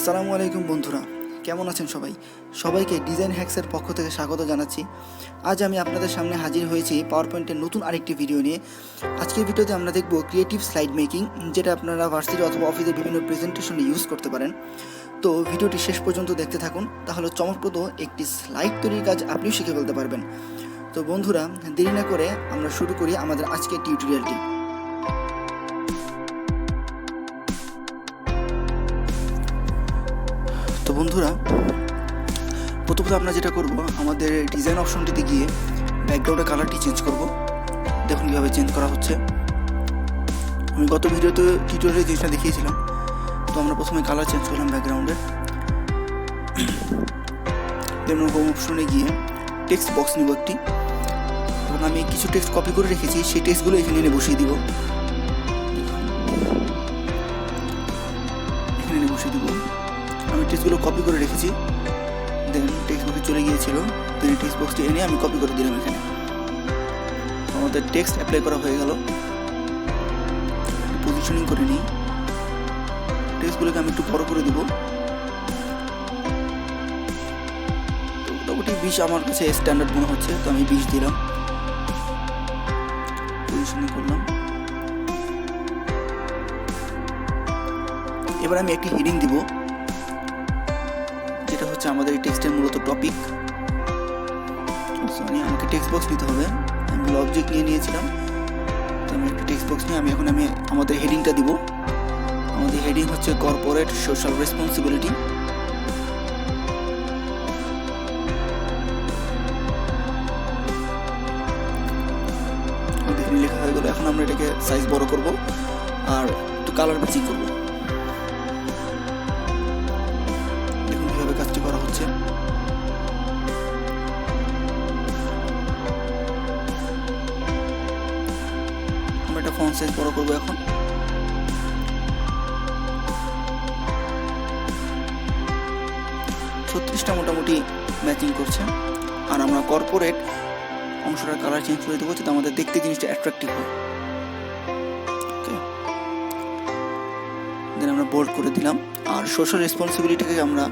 আসসালামু আলাইকুম বন্ধুরা, কেমন আছেন সবাই? সবাইকে ডিজাইন হ্যাক্সের পক্ষ থেকে স্বাগত জানাচ্ছি। আজ আমি আপনাদের সামনে হাজির হয়েছি পাওয়ার পয়েন্টের নতুন আরেকটি ভিডিও নিয়ে। আজকের ভিডিওতে আমরা দেখব ক্রিয়েটিভ স্লাইড মেকিং, যেটা আপনারা ভার্সিটি অথবা অফিসের বিভিন্ন প্রেজেন্টেশনে ইউজ করতে পারেন। তো ভিডিওটি শেষ পর্যন্ত দেখতে থাকুন, তাহলে চমকপ্রদ একটি স্লাইড তৈরির কাজ আপনিও শিখে ফেলতে পারবেন। তো বন্ধুরা, দেরি না করে আমরা শুরু করি আমাদের আজকের টিউটোরিয়ালটি। তো বন্ধুরা, প্রথমত আমরা যেটা করব, আমাদের ডিজাইন অপশনটিতে গিয়ে ব্যাকগ্রাউন্ডের কালারটি চেঞ্জ করব। দেখুন কীভাবে চেঞ্জ করা হচ্ছে। আমি গত ভিডিওতে টিউটোরিয়ালে জিনিসটা দেখিয়েছিলাম। তো আমরা প্রথমে কালার চেঞ্জ করলাম ব্যাকগ্রাউন্ডের। যেমন হোম অপশনে গিয়ে টেক্সট বক্স নিব একটি, এবং আমি কিছু টেক্সট কপি করে রেখেছি, সেই টেক্সটগুলো এখানে এনে বসিয়ে দিব। এখানে এনে বসিয়ে দিব। আমি টেক্সটগুলো কপি করে রেখেছি, দেন টেক্সট বক্সে চলে গিয়েছিল, দেন টেক্সট বক্সটি এনে আমি কপি করে দিলাম এখানে। আমাদের টেক্সট অ্যাপ্লাই করা হয়ে গেল। পজিশনিং করে নিই, টেক্সটগুলোকে আমি একটু বড় করে দিব। মোটামুটি 20 আমার কাছে স্ট্যান্ডার্ড মনে হচ্ছে, তো আমি 20 দিলাম। পজিশনিং করলাম। এবার আমি একটি হেডিং দিব, যেটা হচ্ছে আমাদের এই টেক্সটের মূলত টপিক। সরি, আমাকে টেক্সট বক্স নিতে হবে। আমি অবজেক্ট নিয়েছিলাম, তো আমি একটা টেক্সট বক্স নিয়ে এখন আমাদের হেডিংটা দিব। আমাদের হেডিং হচ্ছে কর্পোরেট সোশ্যাল রেসপন্সিবিলিটি। লেখা হয়ে গেল। এখন আমরা এটাকে সাইজ বড় করব আর একটু কালার ম্যাচিং করব। দেখুন কিভাবে কাজটি করা হচ্ছে। আমরা এটা ফন্ট সাইজ বড় করব এখন। টা মোটামুটি ম্যাচিং করছে। আর আমরা কর্পোরেট অংশটার কালার চেঞ্জ করে দেবো, যাতে আমাদের দেখতে জিনিসটা অ্যাট্রাকটিভ হয়। ওকে, দেন আমরা বোল্ড করে দিলাম। আর সোশ্যাল রেসপন্সিবিলিটিকে আমরা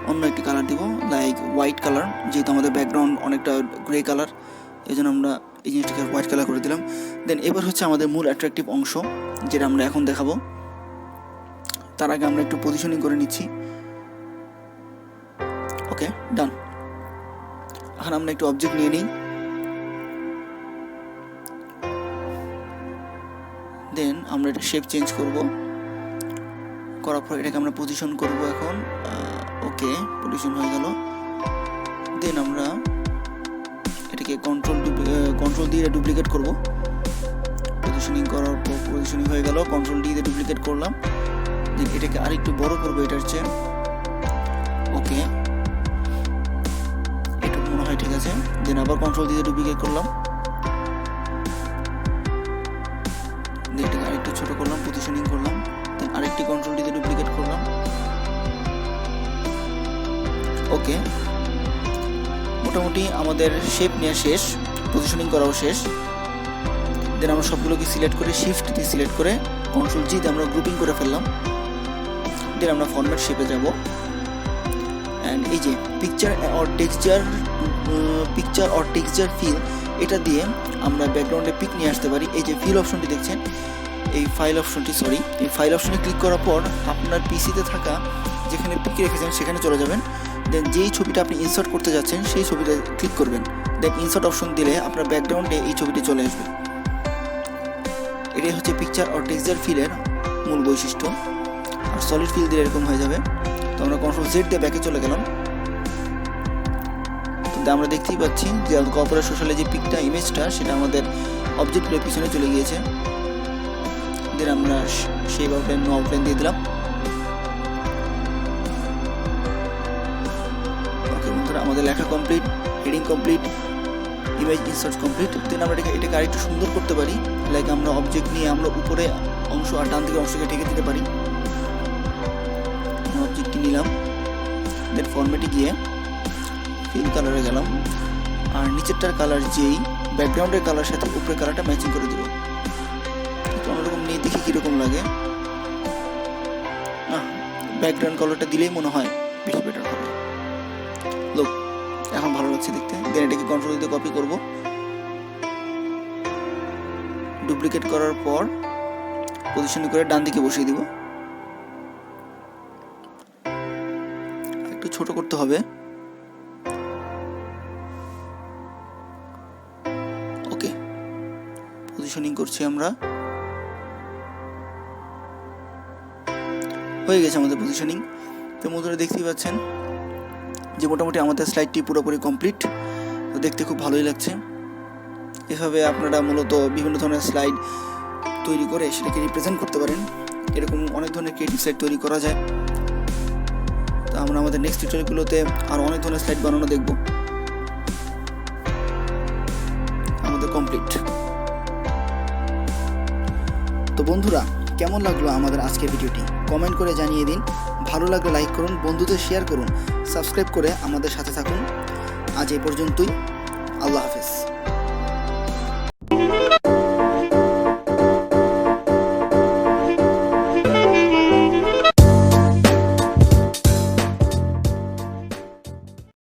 অন্য একটি কালার দিব, লাইক হোয়াইট কালার, যেহেতু আমাদের ব্যাকগ্রাউন্ড অনেকটা গ্রে কালার, এই জন্য আমরা এই জিনিসটাকে হোয়াইট কালার করে দিলাম। দেন এবার হচ্ছে আমাদের মূল অ্যাট্রাকটিভ অংশ, যেটা আমরা এখন দেখাবো। তার আগে আমরা একটু পজিশনিং করে নিচ্ছি। ওকে, ডান। এখন আমরা একটু অবজেক্ট নিয়ে নিই। দেন আমরা এটা শেপ চেঞ্জ করব। করার পর এটাকে আমরা পজিশন করব এখন। ওকে, পজিশন হয়ে গেল। দেন আমরা এটাকে কন্ট্রোল দিয়ে ডুপ্লিকেট করব। পজিশনিং করার পর পজিশনিং হয়ে গেল, কন্ট্রোল দিয়ে ডুপ্লিকেট করলাম। দেন এটাকে আরেকটু বড় করব এটার চেয়ে। ওকে, এটা মনে হয় ঠিক আছে। দেন আবার কন্ট্রোল দিয়ে ডুপ্লিকেট করলাম। এটাকে আরেকটু ছোট করলাম, পজিশনিং করলাম। দেন আরেকটি কন্ট্রোল দিয়ে ডুপ্লিকেট করলাম। ওকে, মোটামুটি আমাদের শেপ নেওয়া শেষ, পজিশনিং করাও শেষ। দেন আমরা সবগুলোকে সিলেক্ট করে শিফট দিয়ে সিলেক্ট করে কন্ট্রোল জি দিয়ে আমরা গ্রুপিং করে ফেললাম। দেন আমরা ফরম্যাট শেপে যাব। অ্যান্ড এই যে পিকচার অর টেক্সচার ফিল, এটা দিয়ে আমরা ব্যাকগ্রাউন্ডে পিক নিয়ে আসতে পারি। এই যে ফিল অপশনটি দেখছেন, এই ফাইল অপশনে ক্লিক করার পর আপনার পিসিতে থাকা যেখানে পিক রেখেছেন সেখানে চলে যাবেন। দেন যেই ছবিটা আপনি ইনসার্ট করতে যাচ্ছেন সেই ছবিটা ক্লিক করবেন। দেন ইনসার্ট অপশন দিলে আপনার ব্যাকগ্রাউন্ডে এই ছবিটি চলে আসবে। এটাই হচ্ছে পিকচার অর টেক্সচার ফিলের মূল বৈশিষ্ট্য। আর সলিড ফিল দিলে এরকম হয়ে যাবে। তো আমরা কন্ট্রোল জেড দিয়ে ব্যাকে চলে গেলাম। আমরা দেখতেই পাচ্ছি যে কর্পোরেট সোশ্যালের যে পিকটা, ইমেজটা, সেটা আমাদের অবজেক্টের পিছনে চলে গিয়েছে। দেন আমরা সেই আউটলাইন নো আউটলাইন দিয়ে দিলাম। ওকে বন্ধুরা, আমাদের লেখা complete, heading complete, image insert complete. Then আমরা এটাকে আরেকটু সুন্দর করতে পারি, লাইক আমরা অবজেক্ট নিয়ে আমরা উপরে অংশ আর ডান দিকের অংশকে ঢেকে দিতে পারি। অবজেক্টটি নিলাম, দেন ফরম্যাটে গিয়ে ফিল কালারে গেলাম। আর নিচেরটার কালার যেই ব্যাকগ্রাউন্ডের কালার সাথে উপরের কালারটা ম্যাচিং করে দেবো। অন্যরকম নিয়ে দেখি কীরকম লাগে। ব্যাকগ্রাউন্ড কালারটা দিলেই মনে হয় বেশি বেটার হবে। লোক এখন ভালো লাগছে দেখতে। দেন এটাকে কন্ট্রোল দিয়ে কপি করব, ডুপ্লিকেট করার পর পজিশন করে ডান দিকে বসিয়ে দিব। একটু ছোট করতে হবে। ওকে, পজিশনিং করছি আমরা, হয়ে গেছে আমাদের পজিশনিং। তো বন্ধুরা দেখতেই পাচ্ছেন যে মোটামুটি আমাদের স্লাইডটি পুরোপুরি কমপ্লিট। তো দেখতে খুব ভালোই লাগছে। এভাবে আপনারা মূলত বিভিন্ন ধরনের স্লাইড তৈরি করে সেটাকে রিপ্রেজেন্ট করতে পারেন। এরকম অনেক ধরনের ক্রিয়েটিভ স্লাইড তৈরি করা যায়। তো আমরা আমাদের নেক্সট টিউটোরিয়ালগুলোতে আরও অনেক ধরনের স্লাইড বানানো দেখব। আমাদের কমপ্লিট। তো বন্ধুরা, কেমন লাগলো আমাদের আজকের ভিডিওটি কমেন্ট করে জানিয়ে দিন। ভালো লাগলে লাইক করুন, বন্ধুদের শেয়ার করুন, সাবস্ক্রাইব করে আমাদের সাথে থাকুন। আজ এই পর্যন্তই। আল্লাহ হাফেজ।